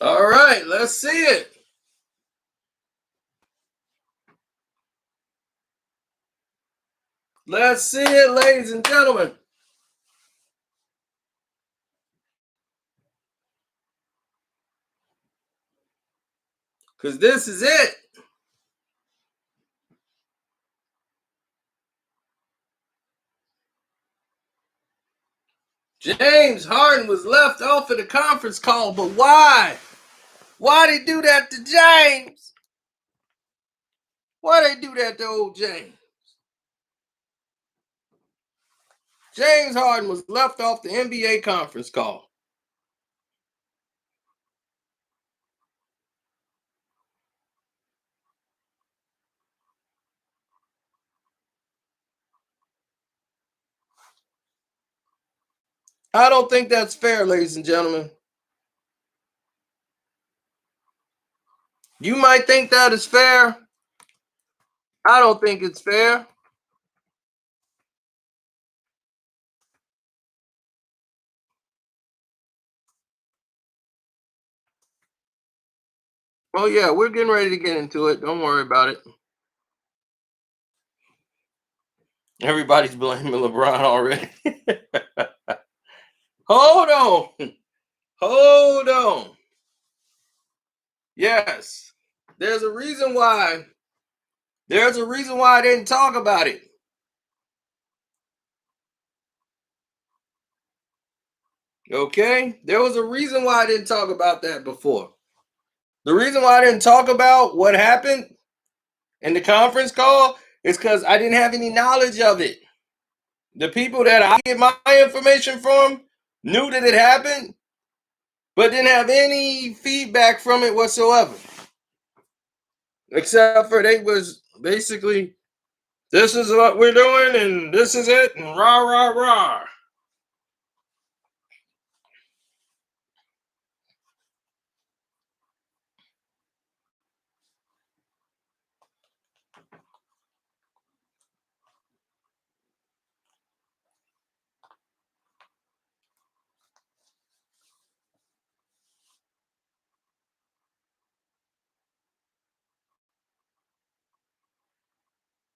All right, let's see it. Let's see it, ladies and gentlemen. Because this is it. James Harden was left off of the conference call, but why? Why they do that to James? Why they do that to old James? James Harden was left off the NBA conference call. I don't think that's fair, ladies and gentlemen. You might think that is fair. I don't think it's fair. Oh, yeah, we're getting ready to get into it. Don't worry about it. Everybody's blaming LeBron already. Hold on. Hold on. Yes. There's a reason why. There's a reason why I didn't talk about it. Okay? There was a reason why I didn't talk about that before. The reason why I didn't talk about what happened in the conference call is because I didn't have any knowledge of it. The people that I get my information from knew that it happened, but didn't have any feedback from it whatsoever. Except for they was basically, this is what we're doing and this is it and rah, rah, rah.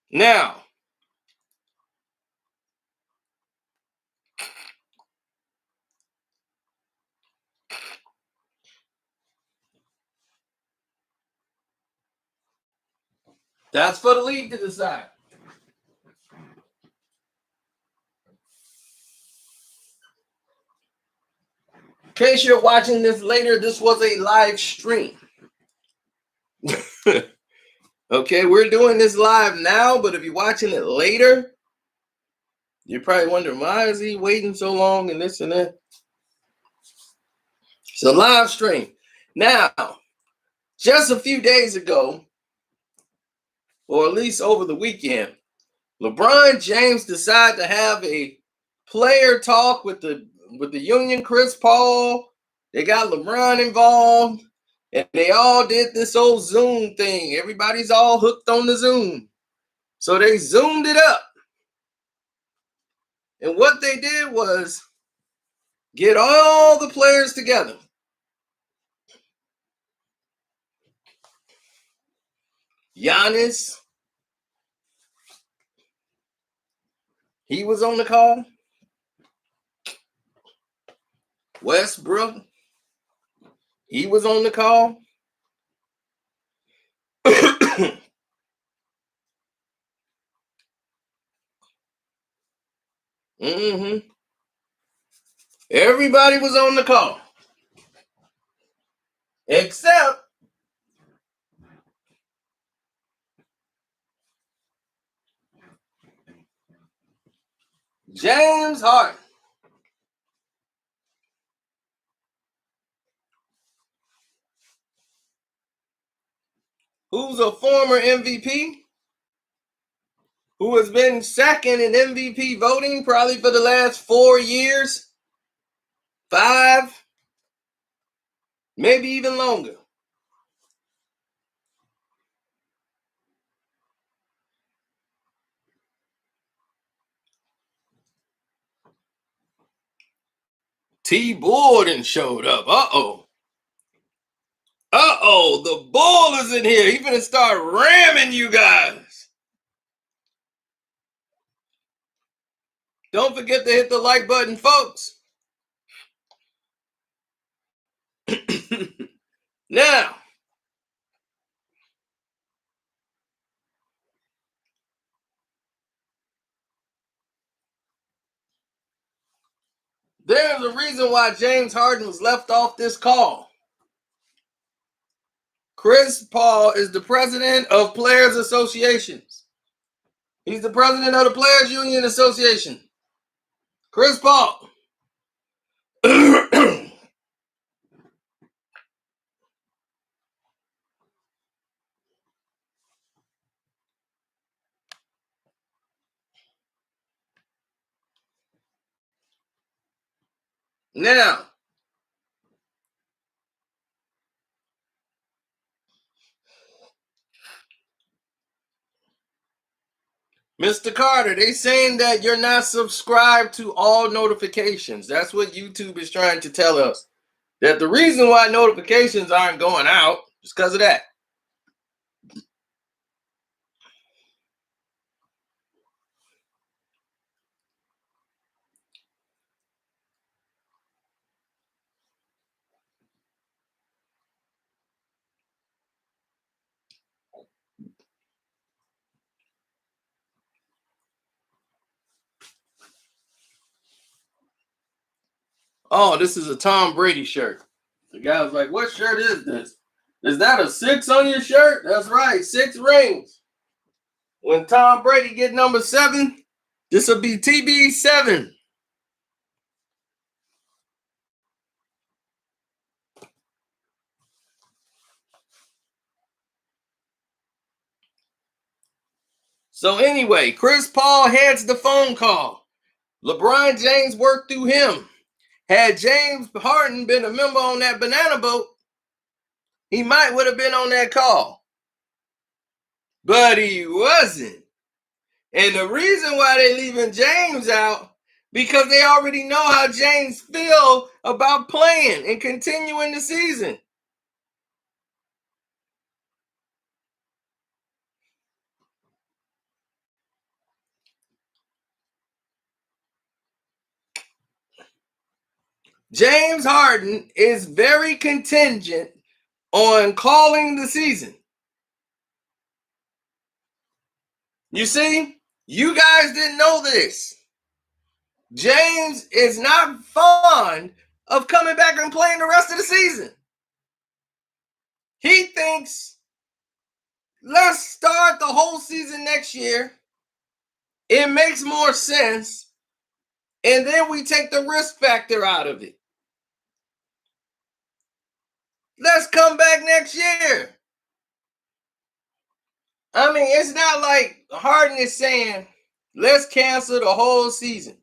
Now, that's for the league to decide. In case you're watching this later, this was a live stream. Okay, we're doing this live now, but if you're watching it later, you're probably wondering, why is he waiting so long and this and that? It's a live stream. Now, just a few days ago, or at least over the weekend, LeBron James decided to have a player talk with the Union, Chris Paul. They got LeBron involved, and they all did this old Zoom thing. Everybody's all hooked on the Zoom. So they zoomed it up. And what they did was get all the players together. Giannis, he was on the call. Westbrook, he was on the call. Mm-hmm. Everybody was on the call. Except James Harden. Who's a former MVP, who has been second in MVP voting probably for the last 4 years, 5, maybe even longer. T-Bull done showed up. Uh-oh. Uh-oh, the bull is in here. He finna start ramming you guys. Don't forget to hit the like button, folks. Now, there's a reason why James Harden was left off this call. Chris Paul is the president of Players Associations. He's the president of the Players Union Association. Chris Paul. Now, Mr. Carter, they saying that you're not subscribed to all notifications. That's what YouTube is trying to tell us. That the reason why notifications aren't going out is because of that. Oh, this is a Tom Brady shirt. The guy was like, what shirt is this? Is that a 6 on your shirt? That's right, 6 rings. When Tom Brady get number 7, this will be TB7. So anyway, Chris Paul heads the phone call. LeBron James worked through him. Had James Harden been a member on that banana boat, he might would have been on that call. But he wasn't. And the reason why they're leaving James out, because they already know how James feel about playing and continuing the season. James Harden is very contingent on calling the season. You see, you guys didn't know this. James is not fond of coming back and playing the rest of the season. He thinks, let's start the whole season next year. It makes more sense. And then we take the risk factor out of it. Let's come back next year. I mean, it's not like Harden is saying, let's cancel the whole season.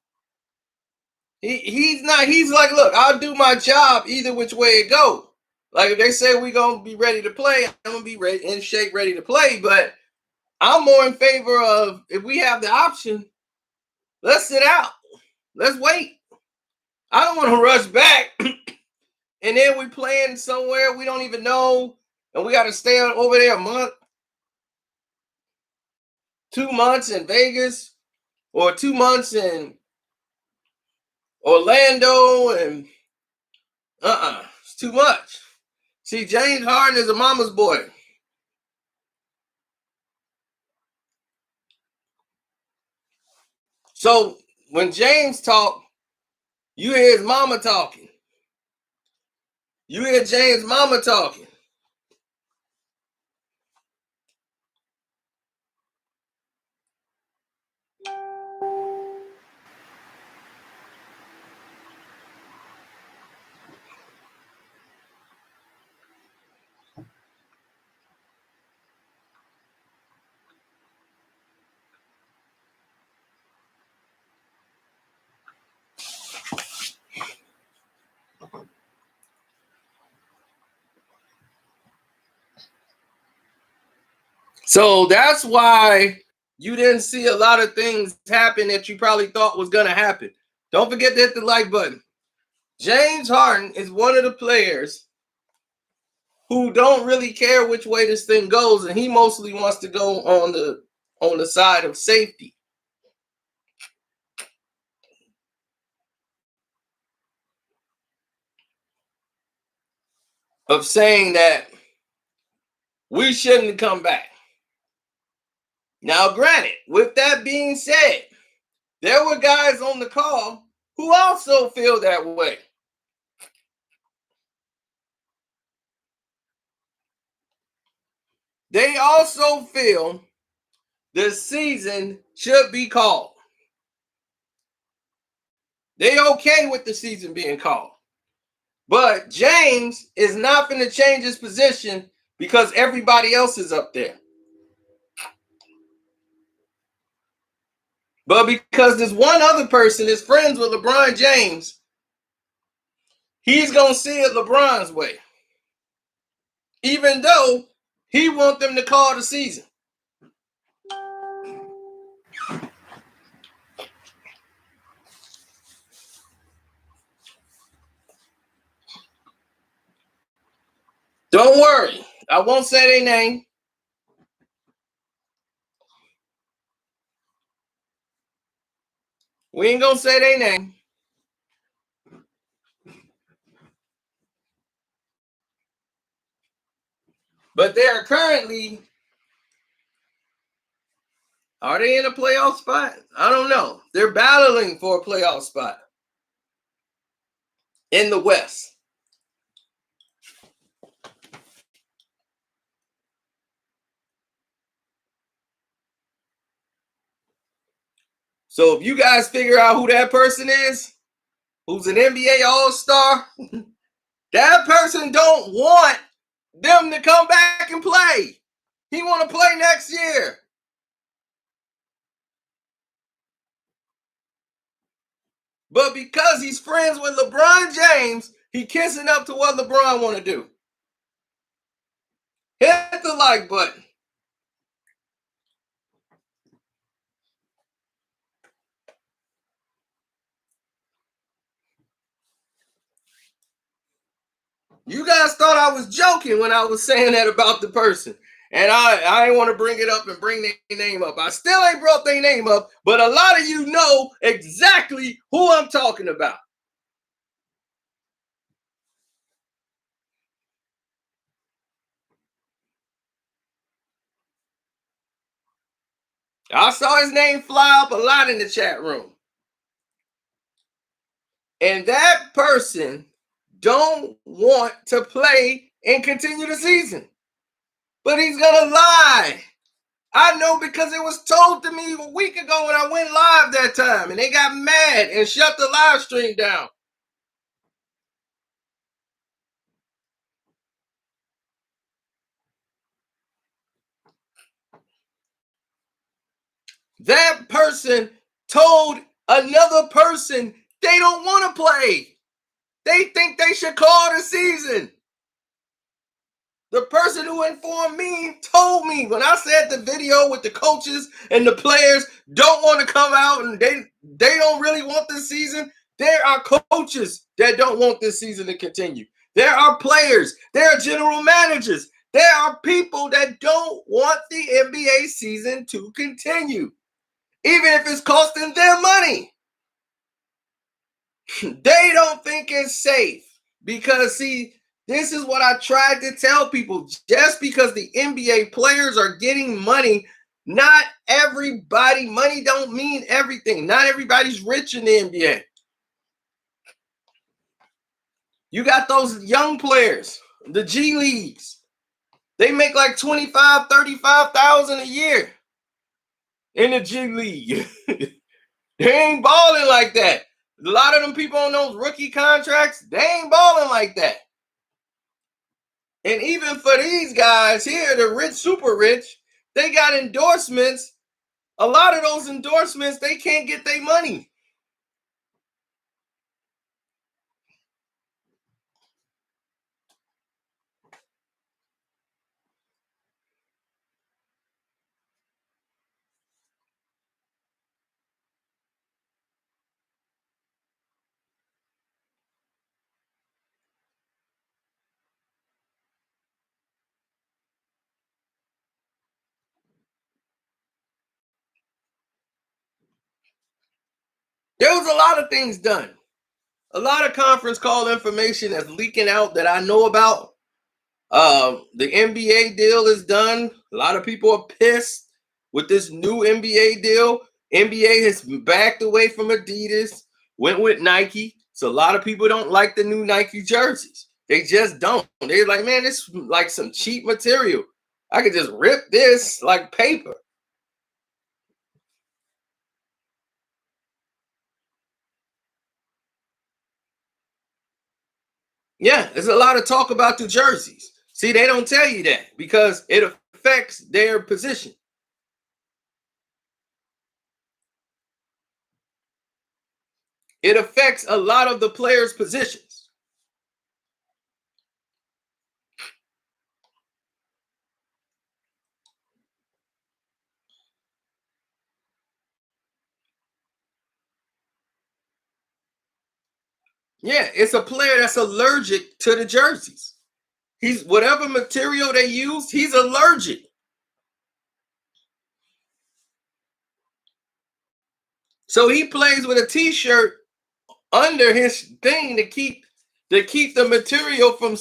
He's not. He's like, look, I'll do my job either which way it go. Like if they say we're going to be ready to play, I'm going to be ready, in shape, ready to play. But I'm more in favor of, if we have the option, let's sit out. Let's wait. I don't want to rush back. And then we playing somewhere we don't even know. And we got to stay over there a month, 2 months in Vegas, or 2 months in Orlando. And it's too much. See, James Harden is a mama's boy. So when James talk, you hear his mama talking. You hear James' mama talking. So that's why you didn't see a lot of things happen that you probably thought was going to happen. Don't forget to hit the like button. James Harden is one of the players who don't really care which way this thing goes, and he mostly wants to go on the side of safety. Of saying that we shouldn't come back. Now, granted, with that being said, there were guys on the call who also feel that way. They also feel the season should be called. They okay with the season being called. But James is not going to change his position because everybody else is up there. But because this one other person is friends with LeBron James, he's going to see it LeBron's way. Even though he wants them to call the season. Don't worry. I won't say their name. We ain't going to say their name. But they are currently, are they in a playoff spot? I don't know. They're battling for a playoff spot in the West. So if you guys figure out who that person is, who's an NBA All-Star, that person don't want them to come back and play. He want to play next year. But because he's friends with LeBron James, he kissing up to what LeBron want to do. Hit the like button. You guys thought I was joking when I was saying that about the person. And I ain't want to bring it up and bring their name up. I still ain't brought their name up, but a lot of you know exactly who I'm talking about. I saw his name fly up a lot in the chat room. And that person don't want to play and continue the season. But he's going to lie. I know because it was told to me a week ago when I went live that time. And they got mad and shut the live stream down. That person told another person they don't want to play. They think they should call the season. The person who informed me told me when I said the video with the coaches and the players don't want to come out and they don't really want this season. There are coaches that don't want this season to continue. There are players. There are general managers. There are people that don't want the NBA season to continue, even if it's costing them money. They don't think it's safe because, see, this is what I tried to tell people. Just because the NBA players are getting money, not everybody, money don't mean everything. Not everybody's rich in the NBA. You got those young players, the G Leagues. They make like 25, 35,000 a year in the G League. They ain't balling like that. A lot of them people on those rookie contracts, they ain't balling like that. And even for these guys here, the rich, super rich, they got endorsements. A lot of those endorsements, they can't get their money. There was a lot of things done. A lot of conference call information that's leaking out that I know about. The NBA deal is done. A lot of people are pissed with this new NBA deal. NBA has backed away from Adidas, went with Nike. So a lot of people don't like the new Nike jerseys. They just don't. They're like, man, this is like some cheap material. I could just rip this like paper. Yeah, there's a lot of talk about the jerseys. See, they don't tell you that because it affects their position. It affects a lot of the players' positions. Yeah, it's a player that's allergic to the jerseys. He's whatever material they use, he's allergic. So he plays with a t-shirt under his thing to keep the material from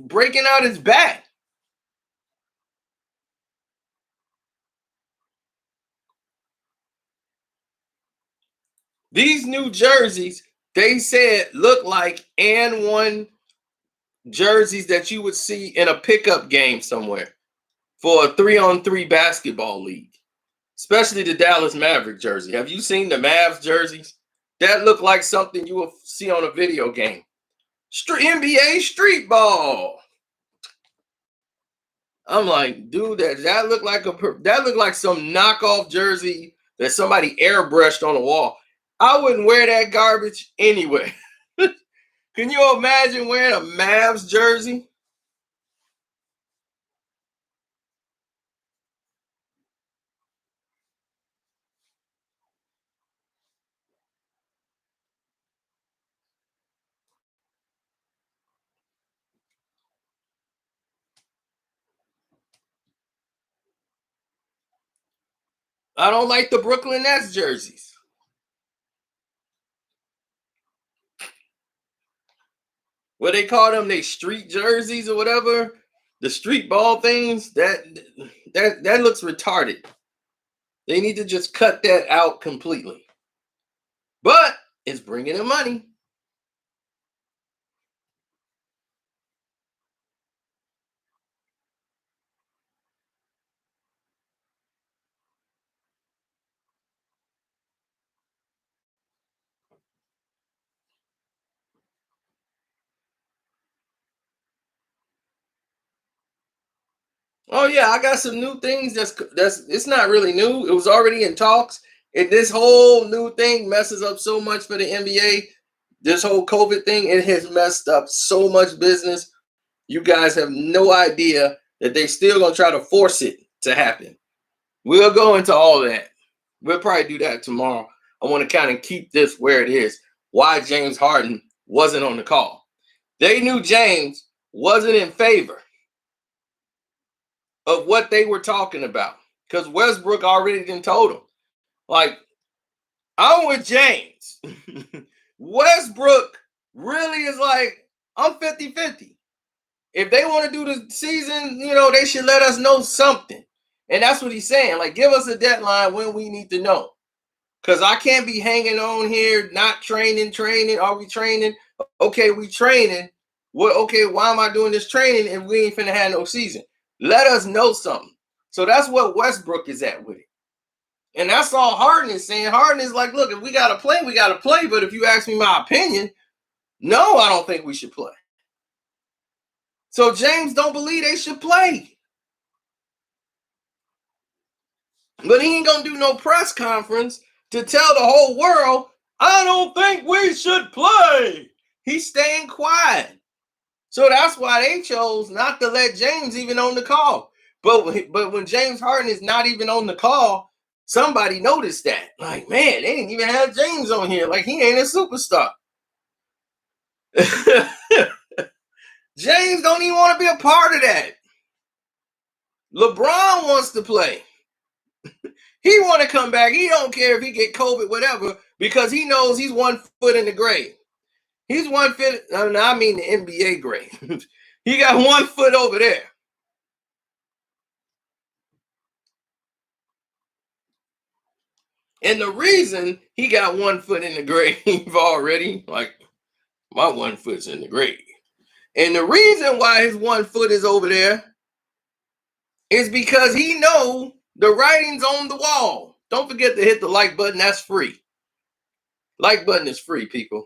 breaking out his back. These new jerseys, they said, look like and one jerseys that you would see in a pickup game somewhere for a 3-on-3 basketball league, especially the Dallas Maverick jersey. Have you seen the Mavs jerseys? That look like something you will see on a video game. NBA street ball. I'm like, dude, that looked like some knockoff jersey that somebody airbrushed on the wall. I wouldn't wear that garbage anyway. Can you imagine wearing a Mavs jersey? I don't like the Brooklyn Nets jerseys. What they call them, they street jerseys or whatever. The street ball things, that looks retarded. They need to just cut that out completely. But it's bringing in money. Oh yeah, I got some new things. That's it's not really new. It was already in talks. This whole new thing messes up so much for the NBA. This whole COVID thing, it has messed up so much business. You guys have no idea that they still gonna try to force it to happen. We'll go into all that. We'll probably do that tomorrow. I want to kind of keep this where it is. Why James Harden wasn't on the call. They knew James wasn't in favor of what they were talking about because Westbrook already done told him, like, I'm with James. Westbrook really is like, I'm 50-50. If they want to do the season, they should let us know something. And that's what he's saying. Like, give us a deadline when we need to know. Because I can't be hanging on here, not training. Are we training? Okay, we training. What? Okay, why am I doing this training if we ain't finna have no season? Let us know something. So that's what Westbrook is at with it. And that's all Harden is saying. Harden is like, look, if we got to play, we got to play. But if you ask me my opinion, no, I don't think we should play. So James don't believe they should play. But he ain't going to do no press conference to tell the whole world, I don't think we should play. He's staying quiet. So that's why they chose not to let James even on the call. But when James Harden is not even on the call, somebody noticed that. Like, man, they didn't even have James on here. Like, he ain't a superstar. James don't even want to be a part of that. LeBron wants to play. He want to come back. He don't care if he get COVID, whatever, because he knows he's 1 foot in the grave. He's 1 foot. No, I mean the NBA grave. He got 1 foot over there. And the reason he got 1 foot in the grave already, like my 1 foot's in the grave. And the reason why his 1 foot is over there is because he know the writing's on the wall. Don't forget to hit the like button. That's free. Like button is free, people.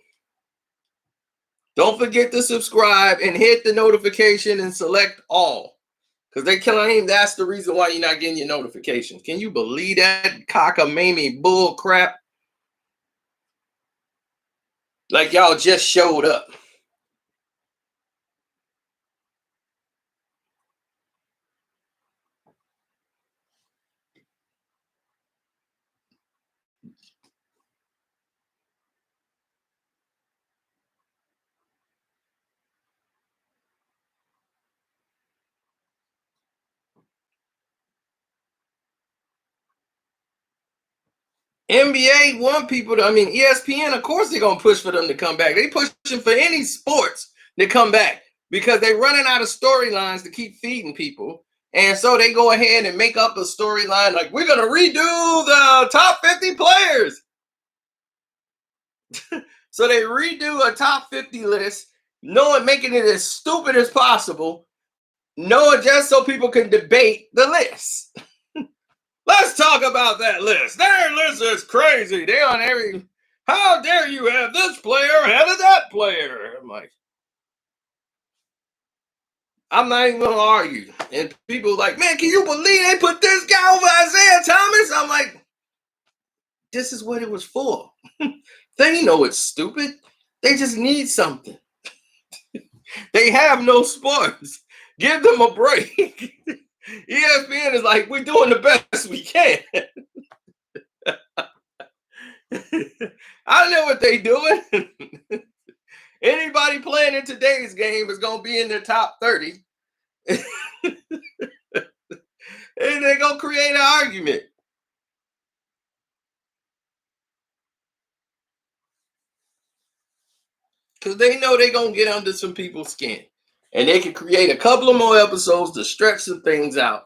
Don't forget to subscribe and hit the notification and select all. Because they claim that's the reason why you're not getting your notifications. Can you believe that cockamamie bull crap? Like y'all just showed up. NBA want people to, ESPN, of course they're going to push for them to come back. They pushing for any sports to come back because they're running out of storylines to keep feeding people. And so they go ahead and make up a storyline like, we're going to redo the top 50 players. So they redo a top 50 list, making it as stupid as possible, just so people can debate the list. Let's talk about that list. Their list is crazy. They on every. How dare you have this player ahead of that player? I'm not even gonna argue. And people like, man, can you believe they put this guy over Isaiah Thomas? I'm like, this is what it was for. They know it's stupid. They just need something. They have no sports. Give them a break. ESPN is like, we're doing the best we can. I know what they doing. Anybody playing in today's game is going to be in their top 30. And they're going to create an argument. Because they know they're going to get under some people's skin. And they can create a couple of more episodes to stretch some things out.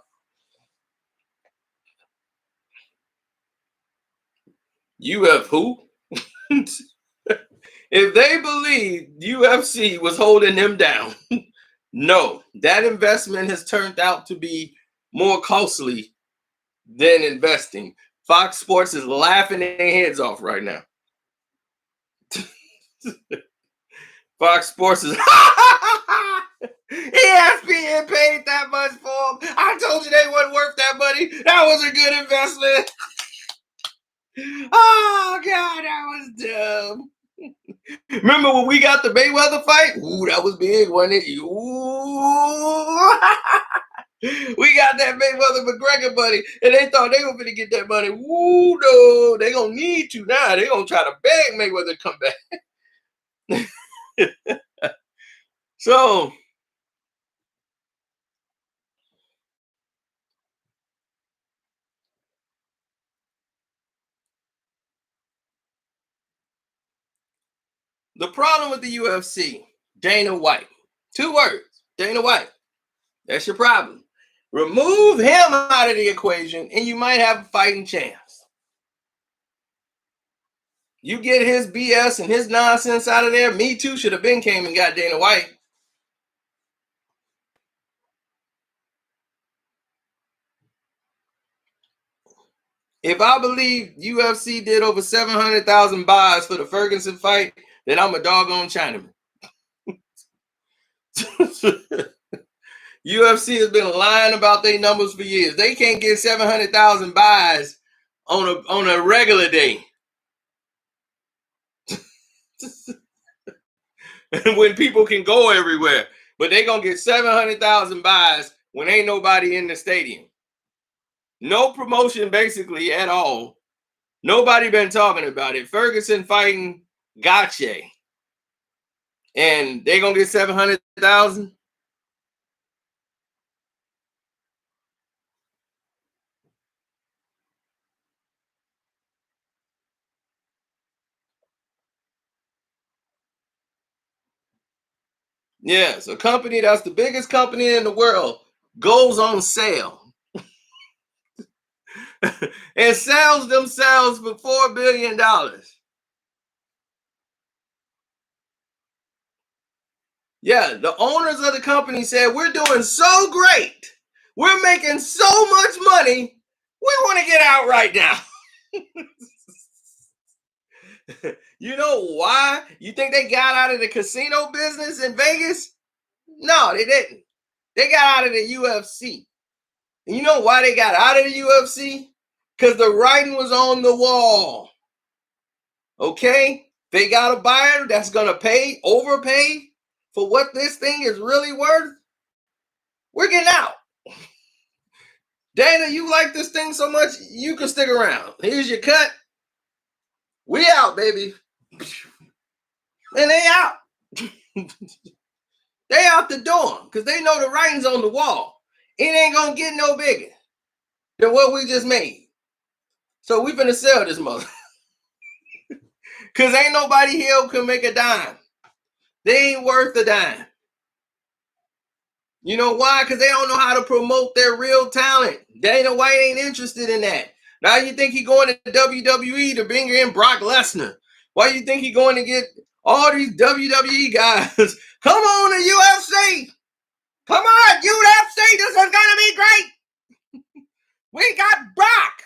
You have who? If they believe UFC was holding them down, no, that investment has turned out to be more costly than investing. Fox Sports is laughing their heads off right now. Fox Sports is ESPN paid that much for them. I told you they wasn't worth that money. That was a good investment. Oh God, that was dumb. Remember when we got the Mayweather fight? Ooh, that was big, wasn't it? Ooh. We got that Mayweather McGregor money, and they thought they were going to get that money. Ooh, no, they going to need to now. They going to try to beg Mayweather to come back. So, the problem with the UFC, Dana White. 2 words, Dana White. That's your problem. Remove him out of the equation, and you might have a fighting chance. You get his BS and his nonsense out of there. Me Too should have been came and got Dana White. If I believe UFC did over 700,000 buys for the Ferguson fight, then I'm a doggone Chinaman. UFC has been lying about their numbers for years. They can't get 700,000 buys on a regular day. When people can go everywhere. But they're going to get 700,000 buys when ain't nobody in the stadium. No promotion basically at all. Nobody been talking about it. Ferguson fighting Gaethje. And they're going to get 700,000? Yes, a company that's the biggest company in the world goes on sale and sells themselves for $4 billion. Yeah, the owners of the company said, we're doing so great. We're making so much money. We want to get out right now. You know why? You think they got out of the casino business in Vegas? No, they didn't. They got out of the UFC. And you know why they got out of the UFC? Because the writing was on the wall. Okay? They got a buyer that's going to overpay for what this thing is really worth. We're getting out. Dana, you like this thing so much, you can stick around. Here's your cut. We out, baby. And they out. They out the door because they know the writing's on the wall. It ain't going to get no bigger than what we just made. So we finna sell this mother. Because ain't nobody here who can make a dime. They ain't worth a dime. You know why? Because they don't know how to promote their real talent. Dana White ain't interested in that. Now you think he going to WWE to bring in Brock Lesnar? Why you think he going to get all these WWE guys? Come on to UFC. Come on, UFC. This is going to be great. We got Brock.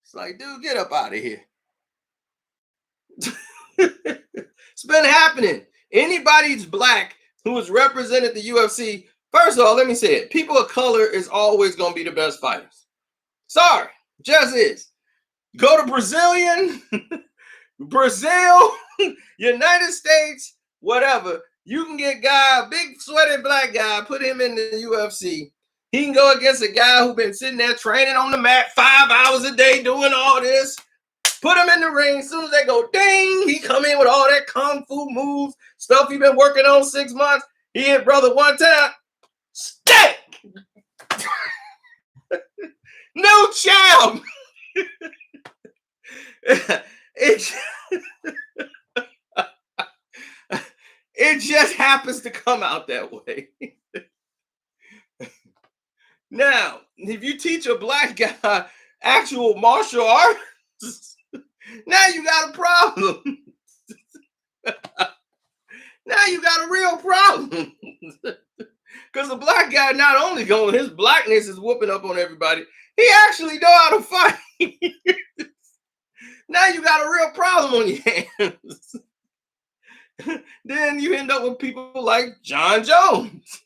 It's like, dude, get up out of here. It's been happening. Anybody who's black who has represented the UFC, first of all, let me say it. People of color is always going to be the best fighters. Sorry, just is. Go to Brazilian, Brazil, United States, whatever. You can get a big sweaty black guy, put him in the UFC. He can go against a guy who's been sitting there training on the mat 5 hours a day doing all this. Put him in the ring. As soon as they go ding, he come in with all that kung fu moves, stuff he been working on 6 months. He hit brother one time. Stick! No champ! It just happens to come out that way. Now, if you teach a black guy actual martial arts, now you got a problem. Now you got a real problem. Because the black guy not only going, his blackness is whooping up on everybody, he actually know how to fight. Now you got a real problem on your hands. Then you end up with people like John Jones.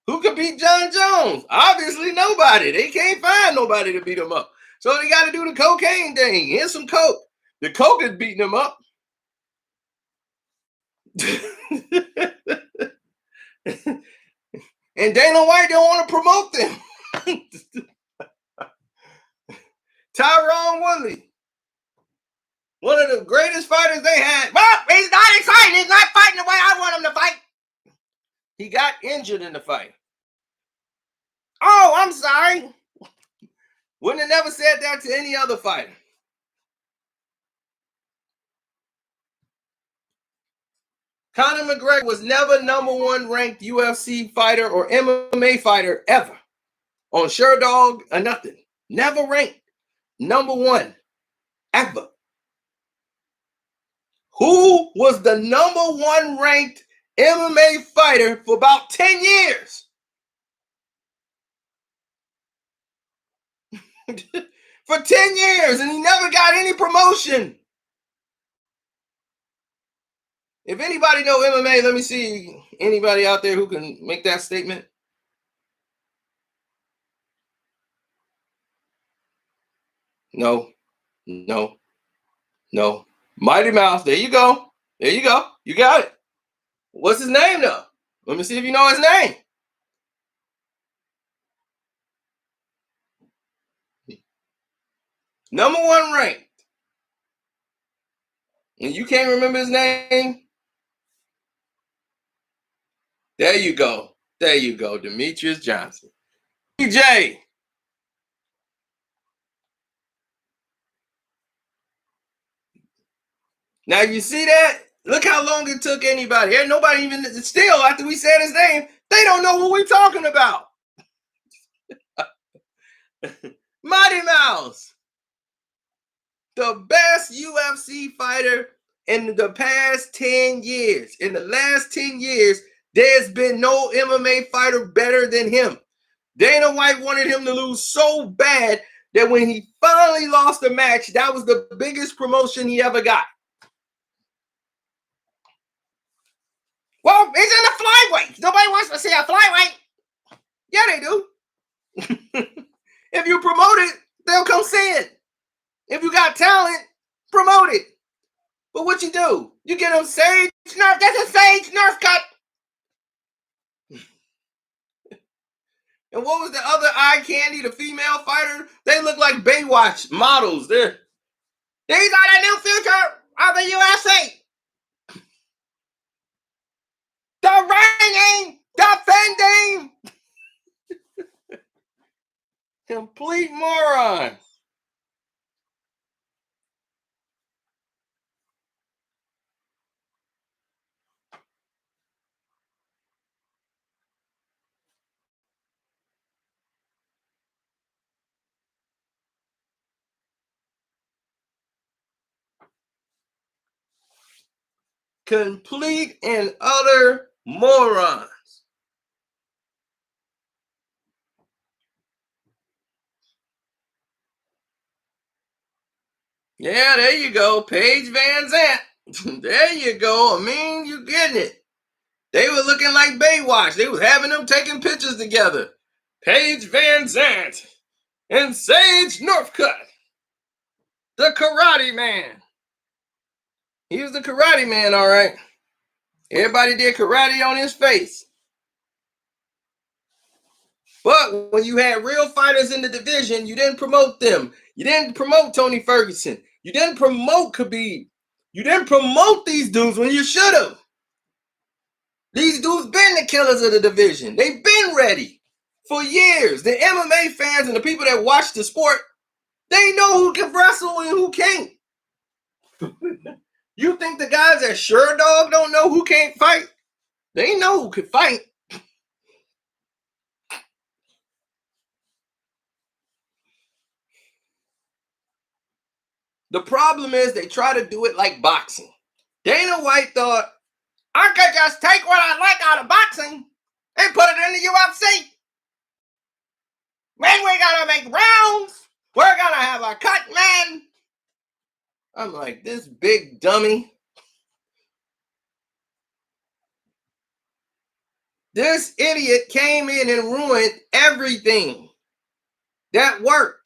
Who could beat John Jones? Obviously nobody. They can't find nobody to beat him up. So they got to do the cocaine thing. Here's some coke. The coke is beating him up. And Dana White don't want to promote them. Tyrone Woodley, one of the greatest fighters they had. Well, he's not exciting. He's not fighting the way I want him to fight. He got injured in the fight. Oh, I'm sorry. Wouldn't have never said that to any other fighter. Conor McGregor was never #1 ranked UFC fighter or MMA fighter ever. On Sherdog or nothing. Never ranked #1 ever. Who was the #1 ranked MMA fighter for about 10 years? For 10 years, and he never got any promotion. If anybody know MMA, let me see anybody out there who can make that statement. No. Mighty Mouse. There you go. You got it. What's his name though? Let me see if you know his name. #1 ranked. And you can't remember his name? There you go. Demetrius Johnson. DJ. Now you see that? Look how long it took anybody. Ain't nobody even still after we said his name, they don't know who we talking about. Mighty Mouse, the best UFC fighter in the past 10 years. In the last 10 years, there's been no MMA fighter better than him. Dana White wanted him to lose so bad that when he finally lost the match, that was the biggest promotion he ever got. Well, he's in the flyweight. Nobody wants to see a flyweight. Yeah, they do. If you promote it, they'll come see it. If you got talent, promote it. But what you do? You get them Sage Nerf. That's a Sage Nerf cut. And what was the other eye candy, the female fighter? They look like Baywatch models. These are the new future of the UFC. The reigning, defending, complete moron. Complete and utter morons. Yeah, there you go. Paige Van Zandt. There you go. I mean, you getting it. They were looking like Baywatch. They was having them taking pictures together. Paige Van Zandt and Sage Northcutt. The Karate Man. He was the Karate Man, all right. Everybody did karate on his face. But when you had real fighters in the division, you didn't promote them. You didn't promote Tony Ferguson. You didn't promote Khabib. You didn't promote these dudes when you should have. These dudes been the killers of the division. They've been ready for years. The MMA fans and the people that watch the sport, they know who can wrestle and who can't. You think the guys at Sure Dog don't know who can't fight? They know who can fight. The problem is they try to do it like boxing. Dana White thought, I could just take what I like out of boxing and put it in the UFC. When we're going to make rounds, we're going to have a cut man. I'm like, this big dummy. This idiot came in and ruined everything that worked.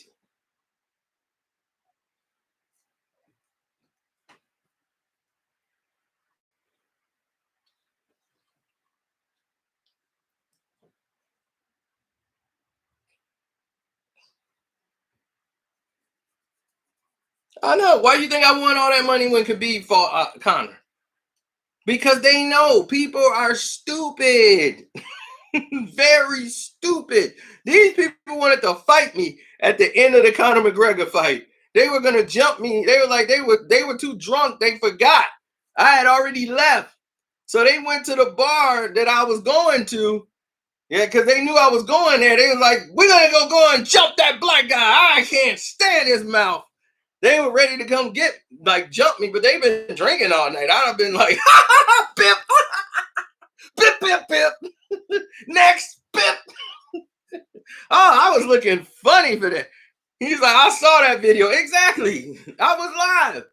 I know. Why do you think I won all that money when Khabib fought Conor? Because they know people are stupid. Very stupid. These people wanted to fight me at the end of the Conor McGregor fight. They were gonna jump me. They were like, they were too drunk. They forgot. I had already left. So they went to the bar that I was going to. Yeah, because they knew I was going there. They were like, we're gonna go and jump that black guy. I can't stand his mouth. They were ready to come jump me, but they've been drinking all night. I've been like, pip, pip, pip, pip. Next, pip. Oh, I was looking funny for that. He's like, I saw that video. Exactly. I was live.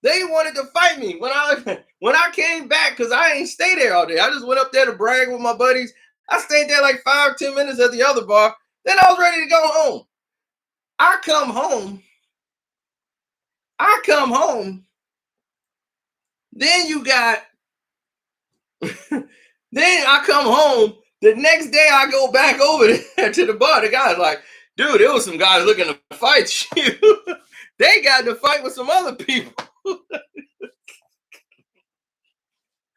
They wanted to fight me when I came back, because I ain't stay there all day. I just went up there to brag with my buddies. I stayed there like 5-10 minutes at the other bar. Then I was ready to go home. I come home. Then you got, then I come home. The next day I go back over there to the bar. The guy's like, dude, there was some guys looking to fight you. They got to fight with some other people.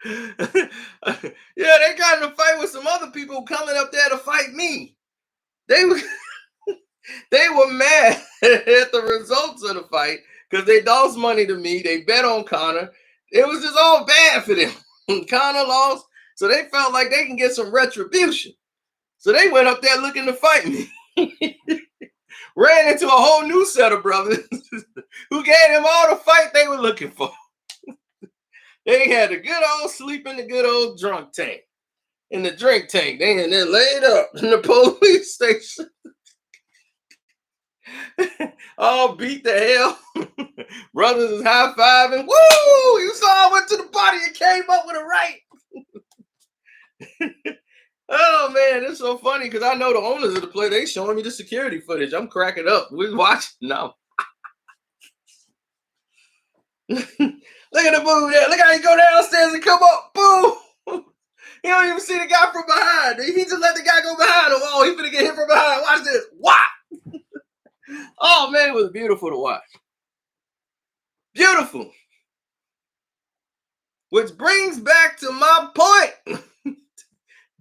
Yeah, they got to fight with some other people coming up there to fight me. They were mad at the results of the fight because they lost money to me. They bet on Conor. It was just all bad for them. Connor lost, so they felt like they can get some retribution. So they went up there looking to fight me. Ran into a whole new set of brothers who gave them all the fight they were looking for. They had a good old sleep in the good old drunk tank. In the drink tank. They in there laid up in the police station. All beat the hell. Brothers is high-fiving. Woo! You saw I went to the party and came up with a right. Oh man, it's so funny because I know the owners of the place. They showing me the security footage. I'm cracking up. We watching now. Look at the boo there. Look how he go downstairs and come up. Boom. He don't even see the guy from behind. He just let the guy go behind him. Oh, he finna get hit from behind. Watch this. Wow. Oh man, it was beautiful to watch. Beautiful. Which brings back to my point.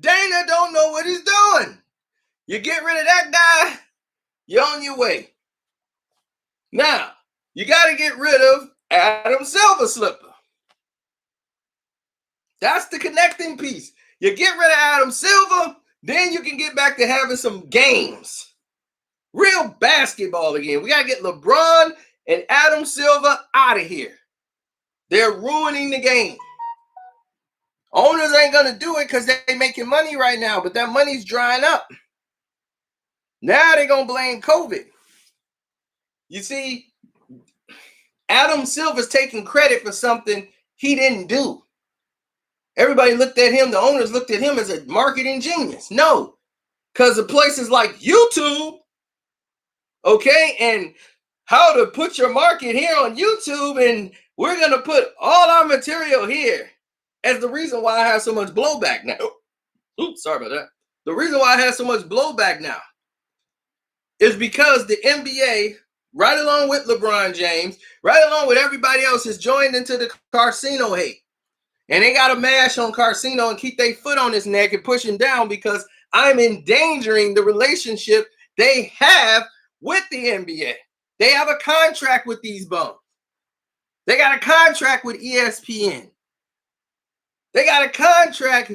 Dana don't know what he's doing. You get rid of that guy, you're on your way. Now, you got to get rid of Adam Silver Slipper. That's the connecting piece. You get rid of Adam Silver, then you can get back to having some games. Real basketball again. We got to get LeBron and Adam Silver out of here. They're ruining the game. Owners ain't going to do it because they're making money right now, but that money's drying up. Now they're going to blame COVID. You see, Adam Silver's taking credit for something he didn't do. Everybody looked at him, the owners looked at him as a marketing genius. No, because of places like YouTube, okay, and how to put your market here on YouTube, and we're going to put all our material here as the reason why I have so much blowback now. Oops, sorry about that. The reason why I have so much blowback now is because the NBA, right along with LeBron James, right along with everybody else, has joined into the Carcino hate. And they got to mash on Carcino and keep their foot on his neck and push him down because I'm endangering the relationship they have with the NBA. They have a contract with these bums. They got a contract with ESPN. They got a contract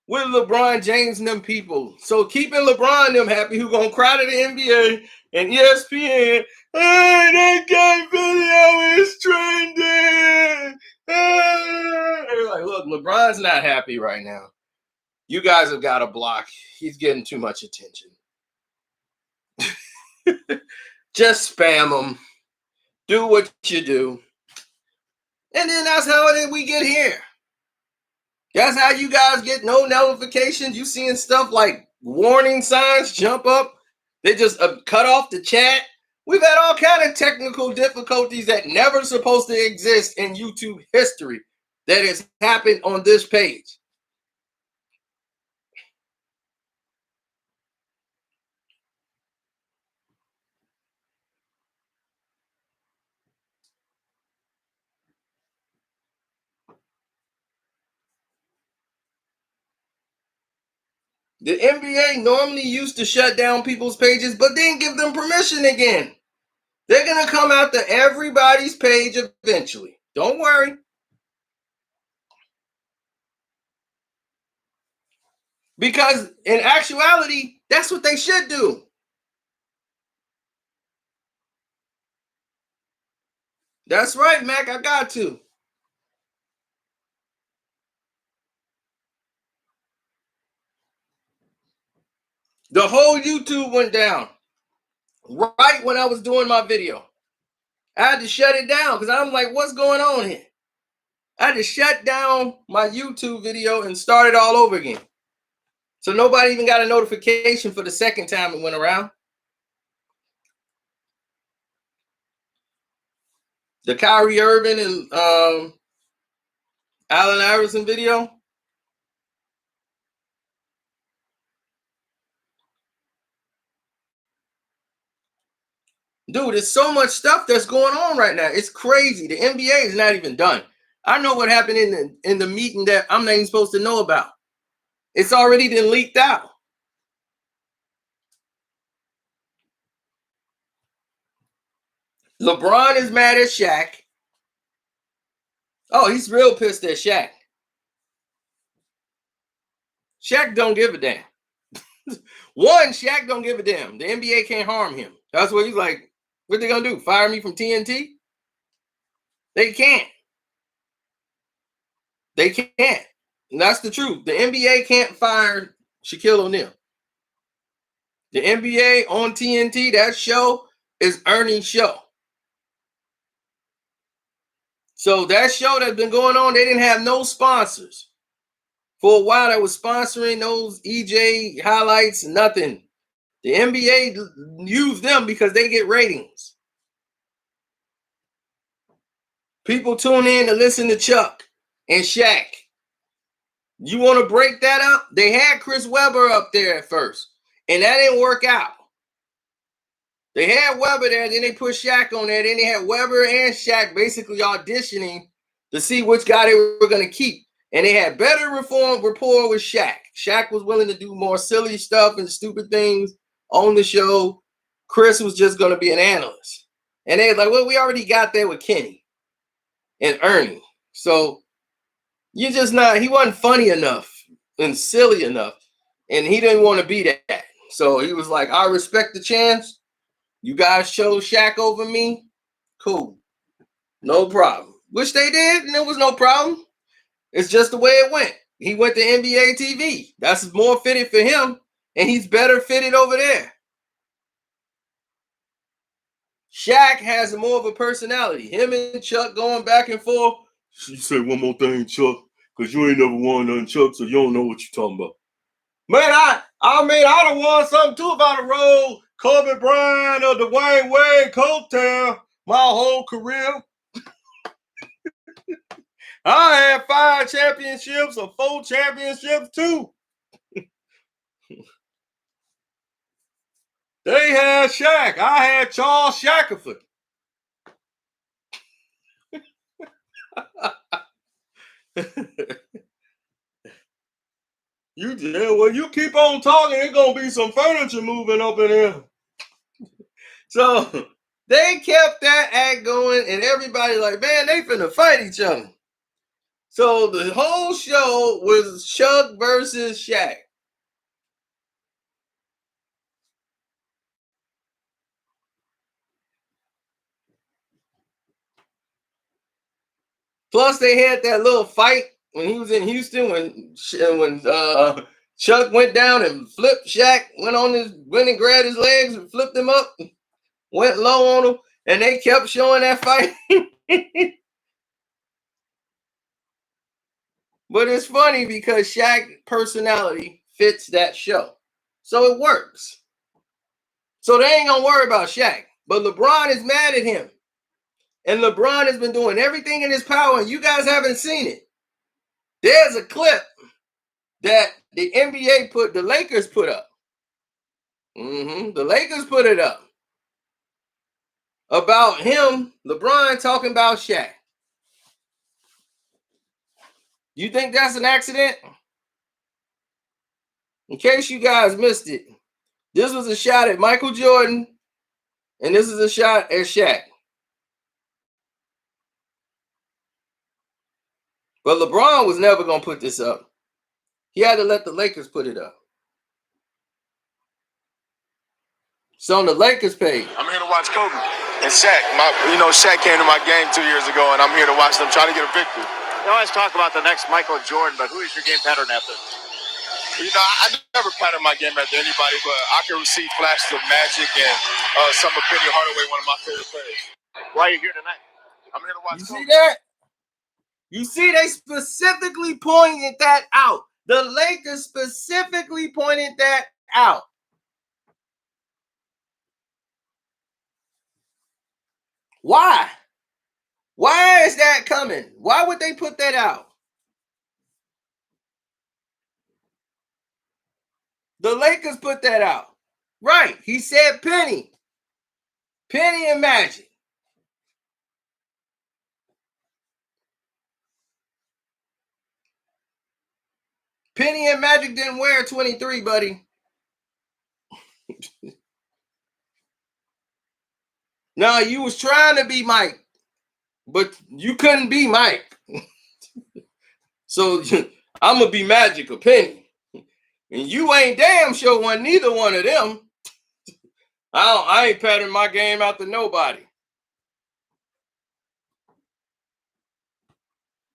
with LeBron James and them people. So keeping LeBron and them happy, who gonna cry to the NBA and ESPN, hey, that guy video is trending. They're like, look, LeBron's not happy right now. You guys have got to block. He's getting too much attention. Just spam him. Do what you do. And then that's how we get here. That's how you guys get no notifications. You seeing stuff like warning signs jump up. They just cut off the chat. We've had all kind of technical difficulties that never supposed to exist in YouTube history that has happened on this page. The NBA normally used to shut down people's pages, but then give them permission again. They're going to come after everybody's page eventually. Don't worry. Because in actuality, that's what they should do. That's right, Mac. I got to. The whole YouTube went down right when I was doing my video. I had to shut it down because I'm like, what's going on here? I had to shut down my YouTube video and start it all over again. So nobody even got a notification for the second time it went around. The Kyrie Irving and Allen Iverson video. Dude, there's so much stuff that's going on right now. It's crazy. The NBA is not even done. I know what happened in the meeting that I'm not even supposed to know about. It's already been leaked out. LeBron is mad at Shaq. Oh, he's real pissed at Shaq. Shaq don't give a damn. One, Shaq don't give a damn. The NBA can't harm him. That's what he's like. What they gonna do? Fire me from TNT? They can't. They can't. And that's the truth. The NBA can't fire Shaquille O'Neal. The NBA on TNT, that show is Ernie's show. So that show that's been going on, they didn't have no sponsors. For a while, that was sponsoring those EJ highlights, nothing. The NBA use them because they get ratings. People tune in to listen to Chuck and Shaq. You want to break that up? They had Chris Webber up there at first, and that didn't work out. They had Webber there, then they put Shaq on there. Then they had Webber and Shaq basically auditioning to see which guy they were going to keep. And they had better rapport with Shaq. Shaq was willing to do more silly stuff and stupid things on the show. Chris was just going to be an analyst. And they were like, well, we already got there with Kenny and Ernie. So you're just not, he wasn't funny enough and silly enough. And he didn't want to be that. So he was like, I respect the chance. You guys chose Shaq over me. Cool. No problem. Which they did, and there was no problem. It's just the way it went. He went to NBA TV. That's more fitted for him, and he's better fitted over there. Shaq has more of a personality. Him and Chuck going back and forth. You say one more thing, Chuck, because you ain't never won nothing, Chuck, so you don't know what you're talking about. Man, I done won something too about a road. Kobe Bryant or Dwayne Wade coattail my whole career. I had 5 championships or 4 championships too. They had Shaq. I had Charles Shackelford. You keep on talking, it's gonna be some furniture moving up in here. So they kept that act going, and everybody like, man, they finna fight each other. So the whole show was Chuck versus Shaq. Plus, they had that little fight when he was in Houston when Chuck went down and flipped Shaq, went and grabbed his legs and flipped him up, went low on him, and they kept showing that fight. But it's funny because Shaq's personality fits that show. So it works. So they ain't going to worry about Shaq. But LeBron is mad at him. And LeBron has been doing everything in his power, and you guys haven't seen it. There's a clip that the the Lakers put up. The Lakers put it up. About him, LeBron talking about Shaq. You think that's an accident? In case you guys missed it, this was a shot at Michael Jordan, and this is a shot at Shaq. But LeBron was never going to put this up. He had to let the Lakers put it up. So on the Lakers page. I'm here to watch Kobe and Shaq. Shaq came to my game 2 years ago, and I'm here to watch them try to get a victory. You always talk about the next Michael Jordan, but who is your game pattern after? I never pattern my game after anybody, but I can receive flashes of magic and some of Penny Hardaway, one of my favorite players. Why are you here tonight? I'm here to watch You Kobe. See that? You see, they specifically pointed that out. The Lakers specifically pointed that out. Why? Why is that coming? Why would they put that out? The Lakers put that out. Right. He said Penny. Penny and Magic. Penny and Magic didn't wear 23, buddy. No, you was trying to be Mike. but you couldn't be Mike. So I'm gonna be Magic or Penny, and you ain't damn sure one neither one of them. I ain't patterning my game after nobody.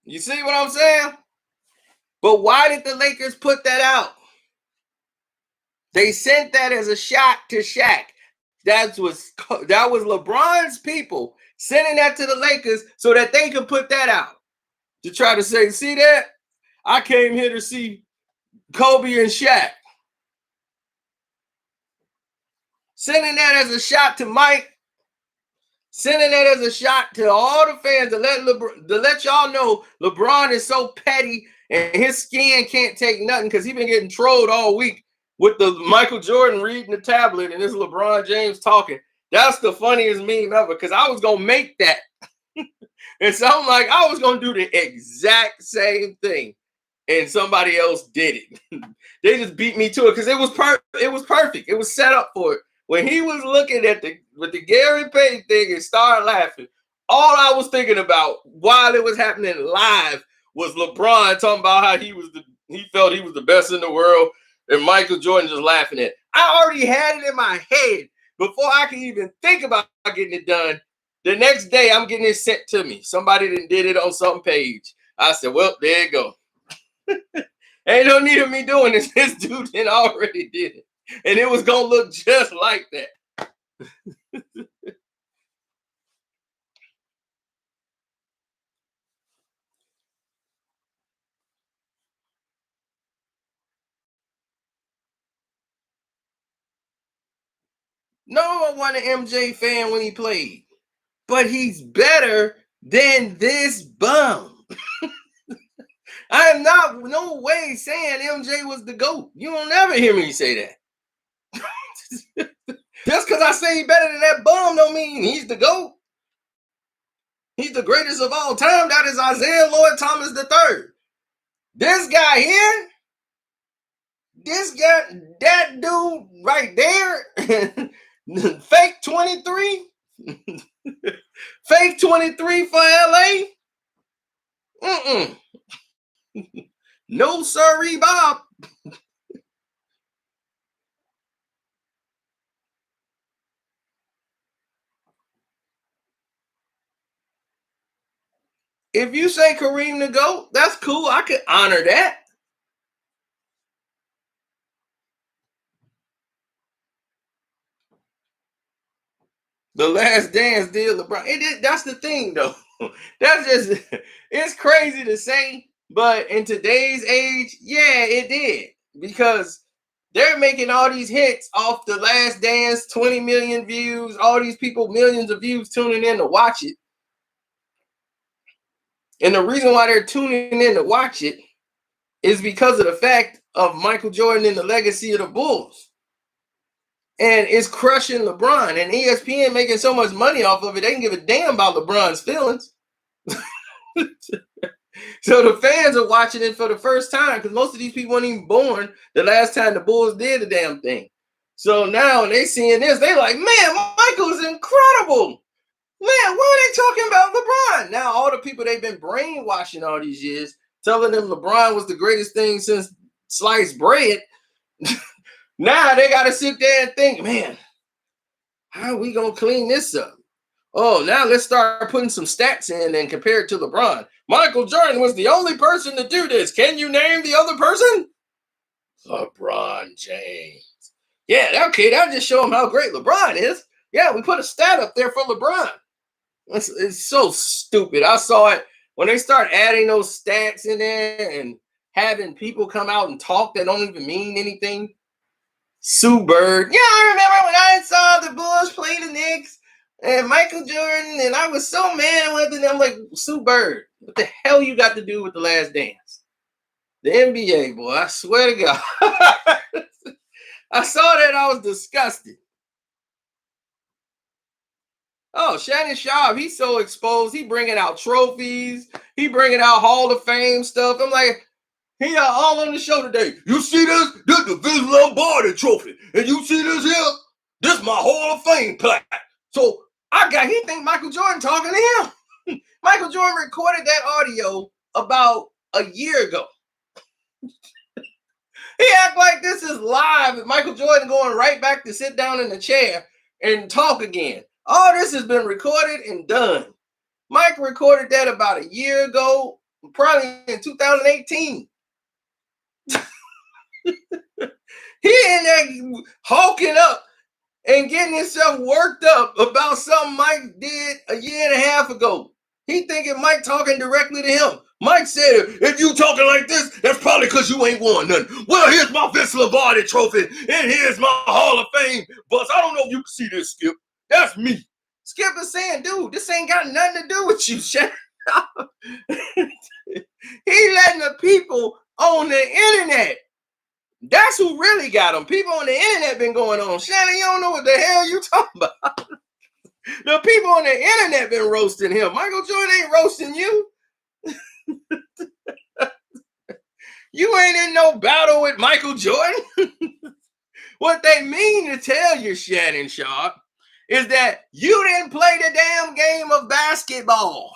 You see what I'm saying? But why did the Lakers put that out? They sent that as a shot to Shaq. That was LeBron's people sending that to the Lakers so that they could put that out to try to say, see that? I came here to see Kobe and Shaq. Sending that as a shot to Mike. Sending that as a shot to all the fans to let y'all know LeBron is so petty and his skin can't take nothing because he's been getting trolled all week with the Michael Jordan reading the tablet and this LeBron James talking. That's the funniest meme ever because I was going to make that. And so I'm like, I was going to do the exact same thing. And somebody else did it. They just beat me to it because it was perfect. It was set up for it. When he was looking at the Gary Payton thing and started laughing, all I was thinking about while it was happening live was LeBron talking about how he felt he was the best in the world, and Michael Jordan just laughing at it. I already had it in my head before I could even think about getting it done. The next day, I'm getting it sent to me. Somebody did it on some page. I said, well, there you go. Ain't no need of me doing this. This dude already did it. And it was going to look just like that. No, I wasn't an MJ fan when he played. But he's better than this bum. I am not no way saying MJ was the GOAT. You don't never hear me say that. Just because I say he's better than that bum don't mean he's the GOAT. He's the greatest of all time. That is Isaiah Lloyd Thomas III. This guy here, that dude right there, fake 23, fake 23 for LA. No, sorry, Bob. If you say Kareem the GOAT, that's cool. I could honor that. The Last Dance did LeBron. That's the thing, though. That's just, it's crazy to say, but in today's age, yeah, it did. Because they're making all these hits off The Last Dance, 20 million views, all these people, millions of views tuning in to watch it. And the reason why they're tuning in to watch it is because of the fact of Michael Jordan and the legacy of the Bulls. And it's crushing LeBron. And ESPN making so much money off of it, they can give a damn about LeBron's feelings. So the fans are watching it for the first time because most of these people weren't even born the last time the Bulls did the damn thing. So now they seeing this, they like, man, Michael's incredible. Man, why are they talking about LeBron? Now all the people they've been brainwashing all these years, telling them LeBron was the greatest thing since sliced bread. Now they got to sit there and think, man, how are we going to clean this up? Oh, now let's start putting some stats in and compare it to LeBron. Michael Jordan was the only person to do this. Can you name the other person? LeBron James. Yeah, okay, that'll just show him how great LeBron is. Yeah, we put a stat up there for LeBron. It's so stupid. I saw it when they start adding those stats in there and having people come out and talk that don't even mean anything. Sue Bird. Yeah, I remember when I saw the Bulls play the Knicks and Michael Jordan, and I was so mad with it. I'm like, Sue Bird, what the hell you got to do with The Last Dance? The NBA, boy, I swear to God. I saw that, I was disgusted. Oh, Shannon Sharp, he's so exposed. He bringing out trophies. He bringing out Hall of Fame stuff. I'm like, he are all on the show today. You see this? This is the Vince Lombardi trophy. And you see this here? This is my Hall of Fame plaque. So he think Michael Jordan talking to him. Jordan recorded that audio about a year ago. He act like this is live. Michael Jordan going right back to sit down in the chair and talk again. All this has been recorded and done. Mike recorded that about a year ago, probably in 2018. He in there hulking up and getting himself worked up about something Mike did a year and a half ago. He thinking Mike talking directly to him. Mike said, if you talking like this, that's probably because you ain't won nothing. Well, here's my Vince Lombardi trophy, and here's my Hall of Fame bus. I don't know if you can see this, Skip. That's me. Skip is saying, dude, this ain't got nothing to do with you, Shannon. He letting the people on the internet. That's who really got him. People on the internet been going on. Shannon, you don't know what the hell you talking about. The people on the internet been roasting him. Michael Jordan ain't roasting you. You ain't in no battle with Michael Jordan. What they mean to tell you, Shannon Sharp, is that you didn't play the damn game of basketball.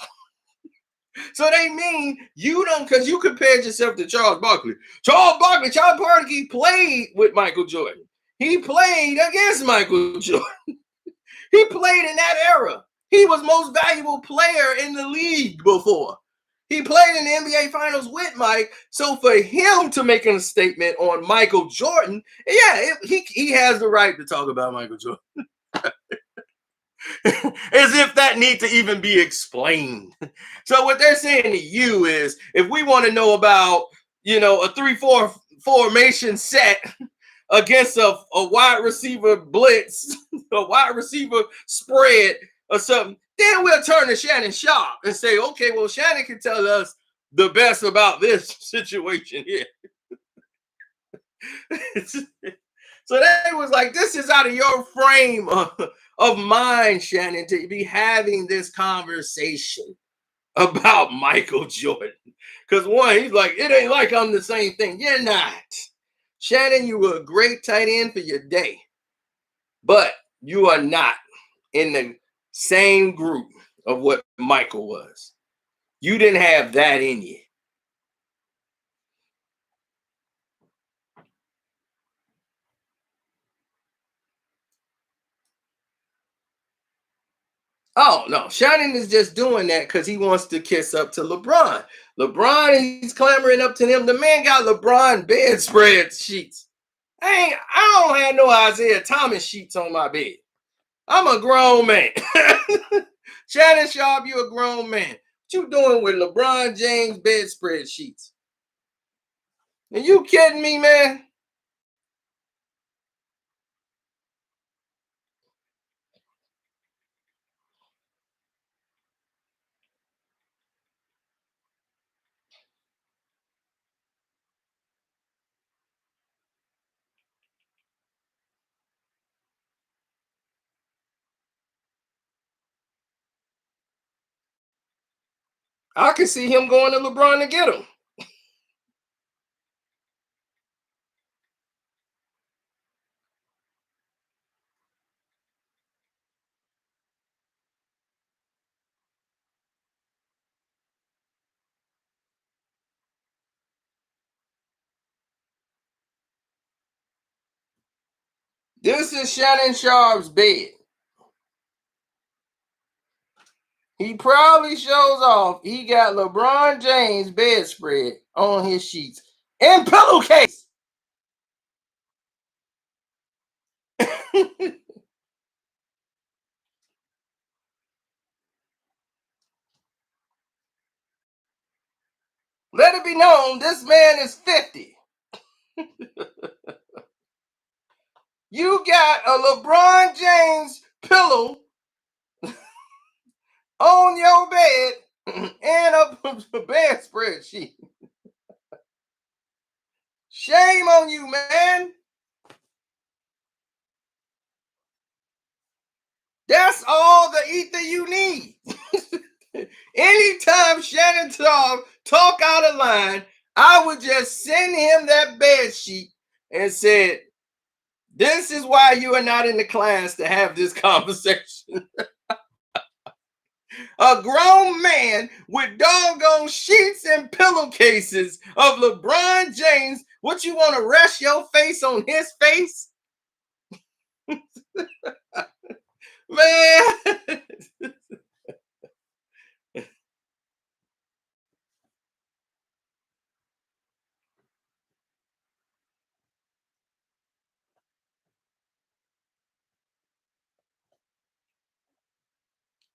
So they mean you don't, because you compared yourself to Charles Barkley. Charles Barkley played with Michael Jordan. He played against Michael Jordan. He played in that era. He was most valuable player in the league before. He played in the NBA Finals with Mike. So for him to make a statement on Michael Jordan, yeah, he has the right to talk about Michael Jordan. As if that need to even be explained. So what they're saying to you is, if we want to know about, a 3-4 formation set against a wide receiver blitz, a wide receiver spread or something, then we'll turn to Shannon Sharp and say, okay, well, Shannon can tell us the best about this situation here. So they was like, this is out of your frame of mind, Shannon, to be having this conversation about Michael Jordan. Because one, he's like, it ain't like I'm the same thing. You're not. Shannon, you were a great tight end for your day, but you are not in the same group of what Michael was. You didn't have that in you. Oh, no. Shannon is just doing that because he wants to kiss up to LeBron. LeBron, he's clamoring up to him. The man got LeBron bedspread sheets. I don't have no Isaiah Thomas sheets on my bed. I'm a grown man. Shannon Sharp, you a grown man. What you doing with LeBron James bedspread sheets? Are you kidding me, man? I can see him going to LeBron to get him. This is Shannon Sharp's bed. He proudly shows off he got LeBron James bedspread on his sheets and pillowcase. Let it be known, this man is 50. You got a LeBron James pillow on your bed and a bedspread sheet. Shame on you, man. That's all the ether you need. Anytime Shannon talk out of line, I would just send him that bed sheet and said, this is why you are not in the class to have this conversation. A grown man with doggone sheets and pillowcases of LeBron James. What, you want to rest your face on his face? Man.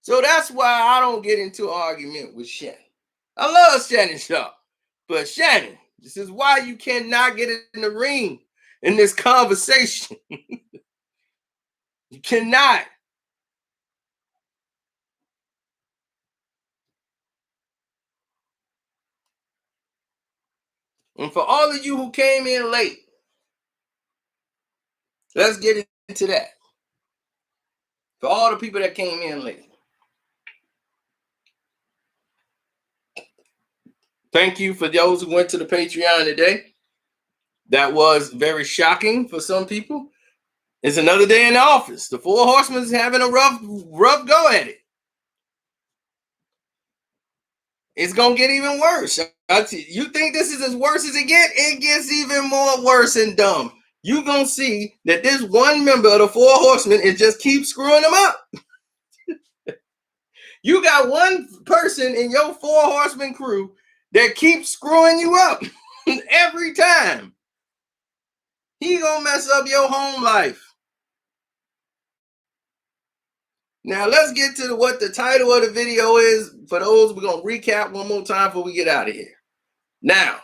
So that's why I don't get into an argument with Shannon. I love Shannon Sharp, but Shannon, this is why you cannot get in the ring in this conversation. You cannot. And for all of you who came in late, let's get into that. For all the people that came in late, thank you for those who went to the Patreon today. That was very shocking for some people. It's another day in the office. The Four Horsemen is having a rough go at it. It's going to get even worse. You think this is as worse as it gets? It gets even more worse and dumb. You're going to see that this one member of the Four Horsemen, it just keeps screwing them up. You got one person in your Four Horsemen crew that keeps screwing you up every time. He gonna mess up your home life. Now let's get to what the title of the video is. For those, we're gonna recap one more time before we get out of here. Now,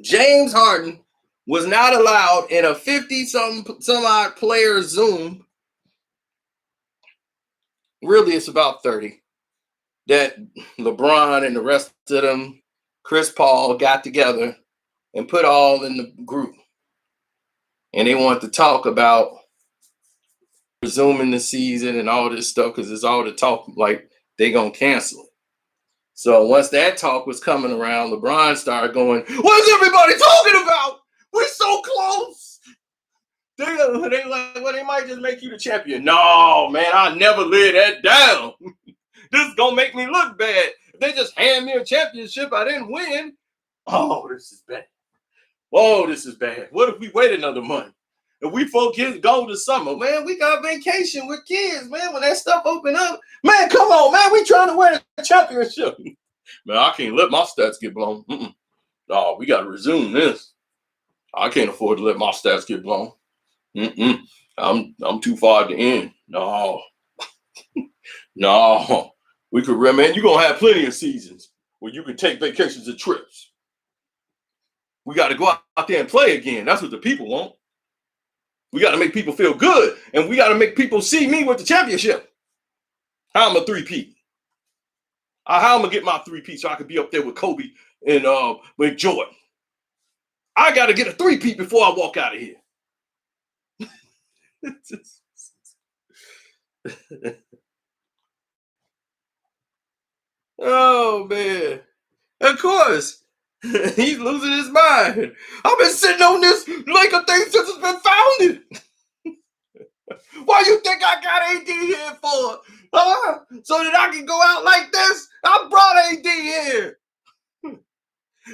James Harden was not allowed in a 50-some odd player Zoom. Really, it's about 30. That LeBron and the rest of them, Chris Paul, got together and put all in the group. And they want to talk about resuming the season and all this stuff, because it's all the talk like they gonna cancel it. So once that talk was coming around, LeBron started going, "What is everybody talking about? We're so close." They like, well, they might just make you the champion. No, man, I never lay that down. This is gonna make me look bad. If they just hand me a championship, I didn't win. Oh, this is bad. Whoa, this is bad. What if we wait another month? If we 4 kids go to summer, man, we got vacation with kids, man. When that stuff open up, man, come on, man, we trying to win a championship. Man, I can't let my stats get blown. No, we got to resume this. I can't afford to let my stats get blown. I'm too far at the end. No, no. We could, man, you're going to have plenty of seasons where you can take vacations and trips. We got to go out there and play again. That's what the people want. We got to make people feel good, and we got to make people see me with the championship. How I'm a 3-peat. How I'm going to get my 3-peat so I can be up there with Kobe and with Jordan. I got to get a 3-peat before I walk out of here. Oh, man. Of course. He's losing his mind. I've been sitting on this Laker thing since it's been founded. Why you think I got AD here for? Huh? So that I can go out like this? I brought AD here.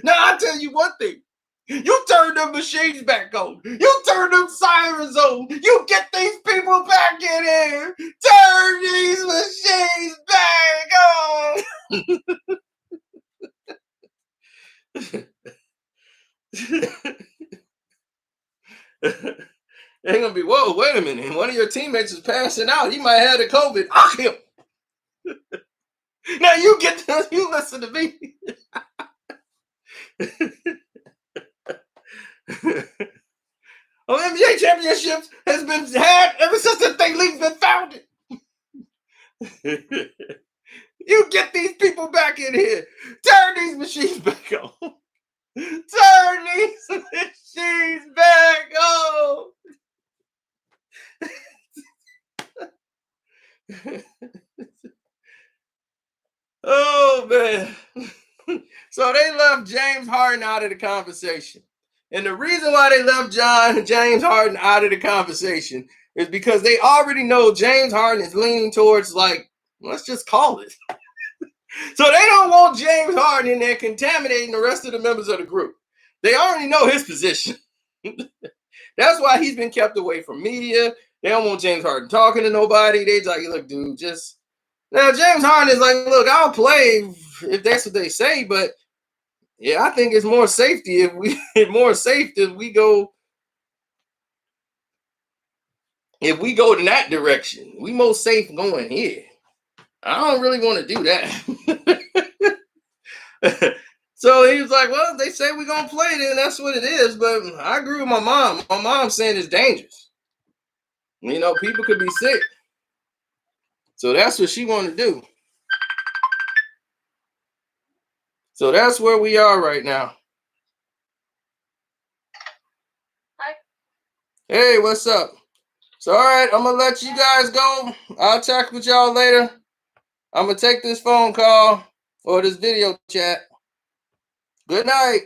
Now, I'll tell you one thing. You turn them machines back on. You turn them sirens on. You get these people back in here. Turn these machines back on. They're going to be, whoa, wait a minute. One of your teammates is passing out. He might have the COVID. Off him. Now you listen to me. NBA championships has been had ever since the thing league's been founded. You get these people back in here. Turn these machines back on. Turn these machines back on. Oh, man. So they left James Harden out of the conversation. And the reason why they left James Harden out of the conversation is because they already know James Harden is leaning towards like Let's just call it. So they don't want James Harden in there contaminating the rest of the members of the group. They already know his position. That's why he's been kept away from media. They don't want James Harden talking to nobody. They like, look, dude, just now. James Harden is like, look, I'll play if that's what they say, but yeah, I think it's more safety if we go. If we go in that direction, we most safe going here. I don't really want to do that. So he was like, well, they say we're going to play then. That's what it is. But I agree with my mom. My mom's saying it's dangerous. You know, people could be sick. So that's what she wanted to do. So that's where we are right now. Hi. Hey, what's up? So, all right, I'm going to let you guys go. I'll talk with y'all later. I'm going to take this phone call or this video chat. Good night.